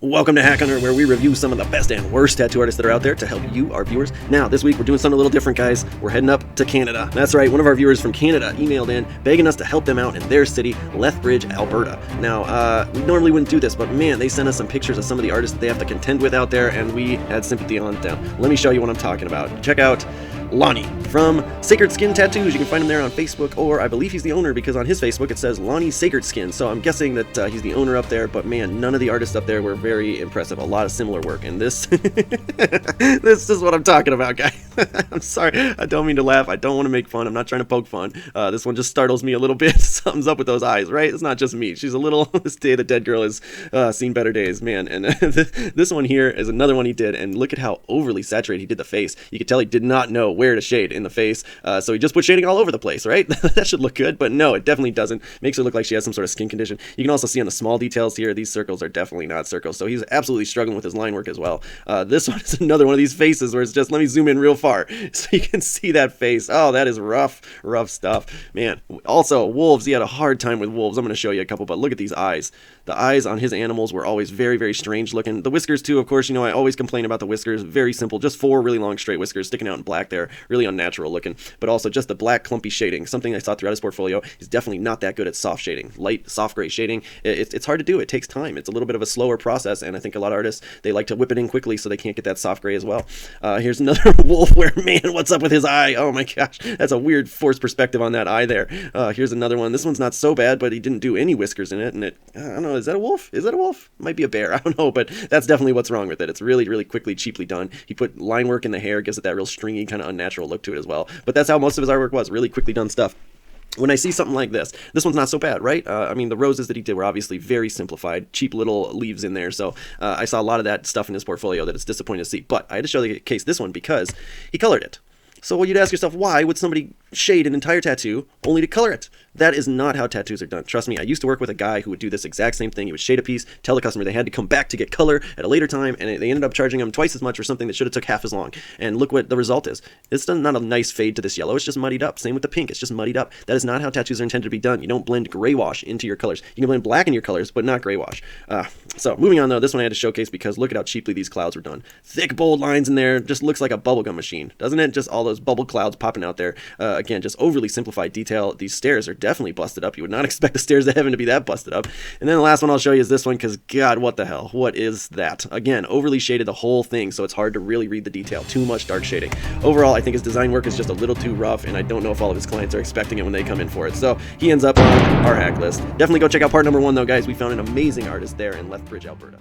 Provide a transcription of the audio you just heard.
Welcome to Hack Hunter, where we review some of the best and worst tattoo artists that are out there to help you, our viewers. Now, this week we're doing something a little different, guys. We're heading up to Canada. That's right, one of our viewers from Canada emailed in begging us to help them out in their city, Lethbridge, Alberta. Now, we normally wouldn't do this, but man, they sent us some pictures of some of the artists that they have to contend with out there, and we had sympathy on them. Let me show you what I'm talking about. Check out Lonnie from Sacred Skin Tattoos. You can find him there on Facebook, or I believe he's the owner because on his Facebook it says Lonnie Sacred Skin. So I'm guessing that he's the owner up there, but man, none of the artists up there were very impressive. A lot of similar work, and this this is what I'm talking about, guys. I'm sorry, I don't mean to laugh. I don't want to make fun. I'm not trying to poke fun. This one just startles me a little bit. Something's up with those eyes, right? It's not just me. She's a little, this day the dead girl has seen better days, man. And this one here is another one he did, and look at how overly saturated he did the face. You could tell he did not know where to shade in the face, so he just put shading all over the place, right? That should look good, but no, it definitely doesn't. Makes her look like she has some sort of skin condition. You can also see on the small details here, these circles are definitely not circles, so he's absolutely struggling with his line work as well. This one is another one of these faces where it's just, let me zoom in real far so you can see that face. Oh, that is rough stuff, man. Also, wolves, he had a hard time with wolves. I'm going to show you a couple, but look at these eyes. The eyes on his animals were always very, very strange looking. The whiskers too, of course, you know, I always complain about the whiskers. Very simple, just four really long straight whiskers sticking out in black there, really unnatural looking, but also just the black clumpy shading, something I saw throughout his portfolio. He's definitely not that good at soft shading, light, soft gray shading. It's hard to do. It takes time. It's a little bit of a slower process, and I think a lot of artists, they like to whip it in quickly so they can't get that soft gray as well. Here's another wolf where, man, what's up with his eye? Oh my gosh, that's a weird forced perspective on that eye there. Here's another one. This one's not so bad, but he didn't do any whiskers in it, and I don't know, is that a wolf? Is that a wolf? Might be a bear, I don't know, but that's definitely what's wrong with it. It's really, really quickly, cheaply done. He put line work in the hair, gives it that real stringy, kind of unnatural look to it as well, but that's how most of his artwork was, really quickly done stuff. When I see something like this one's not so bad, right? I mean, the roses that he did were obviously very simplified, cheap little leaves in there, so I saw a lot of that stuff in his portfolio that it's disappointing to see, but I had to show the case this one because he colored it. So you'd ask yourself, why would somebody shade an entire tattoo only to color it? That is not how tattoos are done. Trust me, I used to work with a guy who would do this exact same thing. He would shade a piece, tell the customer they had to come back to get color at a later time, and they ended up charging him twice as much for something that should have took half as long. And look what the result is. It's not a nice fade to this yellow, it's just muddied up. Same with the pink, it's just muddied up. That is not how tattoos are intended to be done. You don't blend gray wash into your colors. You can blend black in your colors, but not gray wash. So moving on though, this one I had to showcase because look at how cheaply these clouds were done. Thick, bold lines in there, just looks like a bubblegum machine, doesn't it? Just all those bubble clouds popping out there. Again, just overly simplified detail. These stairs are definitely busted up. You would not expect the stairs to heaven to be that busted up. And then the last one I'll show you is this one because, God, what the hell? What is that? Again, overly shaded the whole thing, so it's hard to really read the detail. Too much dark shading. Overall, I think his design work is just a little too rough, and I don't know if all of his clients are expecting it when they come in for it. So he ends up on our hack list. Definitely go check out part number 1, though, guys. We found an amazing artist there in Lethbridge, Alberta.